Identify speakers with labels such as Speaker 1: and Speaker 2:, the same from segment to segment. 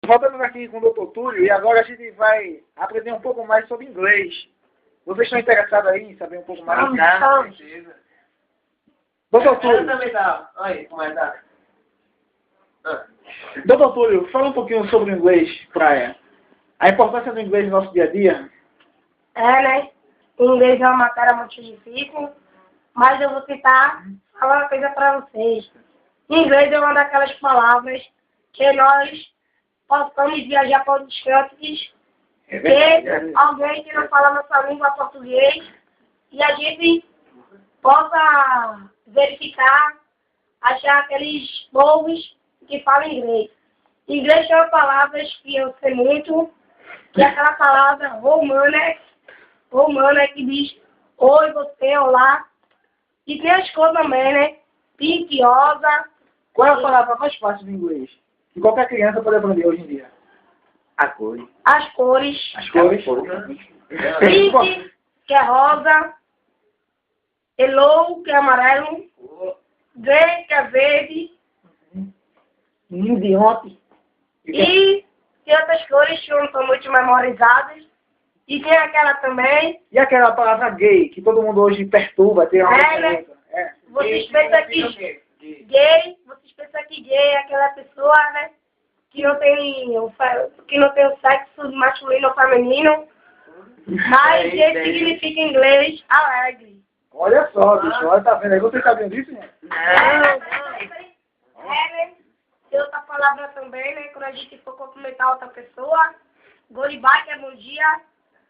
Speaker 1: Voltamos aqui com o Dr. Túlio e agora a gente vai aprender um pouco mais sobre inglês. Vocês estão interessados aí em saber um pouco mais?
Speaker 2: Não.
Speaker 1: Dr. Túlio,
Speaker 2: Oi, como é que tá?
Speaker 1: Dr. Túlio, fala um pouquinho sobre o inglês, praia. A importância do inglês no nosso dia a dia.
Speaker 3: Né? Inglês é uma matéria muito difícil, mas eu vou tentar falar uma coisa para vocês. Inglês é uma daquelas palavras que nós possamos viajar para outros cantos, que alguém que não fala nossa língua português e a gente possa verificar, achar aqueles povos que falam inglês. Inglês tem uma palavra que eu sei muito, que é aquela palavra romana que diz oi, você, olá. E tem as cores também, né? Pink, rosa.
Speaker 1: Qual é a palavra mais fácil do inglês? Que qualquer criança pode aprender hoje em dia.
Speaker 2: A cor.
Speaker 3: As cores.
Speaker 1: As cores.
Speaker 3: Pink, que é rosa. Yellow, que é amarelo. Grey, que é verde.
Speaker 1: De ontem.
Speaker 3: E tem outras cores que não são muito memorizadas. E tem aquela também.
Speaker 1: E aquela palavra gay, que todo mundo hoje perturba, tem uma
Speaker 3: Né? Vocês pensam que gay, é aquela pessoa, né? Que não tem o sexo masculino ou feminino. Mas gay significa em inglês alegre.
Speaker 1: Olha só, bicho, olha, tá vendo aí? Vocês sabiam disso, né?
Speaker 3: Né? Tem outra palavra também, né? Quando a gente for cumprimentar outra pessoa. Goodbye, que é bom dia.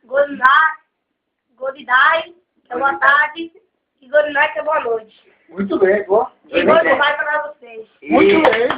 Speaker 3: Good day, que é boa tarde. E good night, que é boa noite.
Speaker 1: Muito bem, pô.
Speaker 3: E goodbye para vocês.
Speaker 1: Muito bem.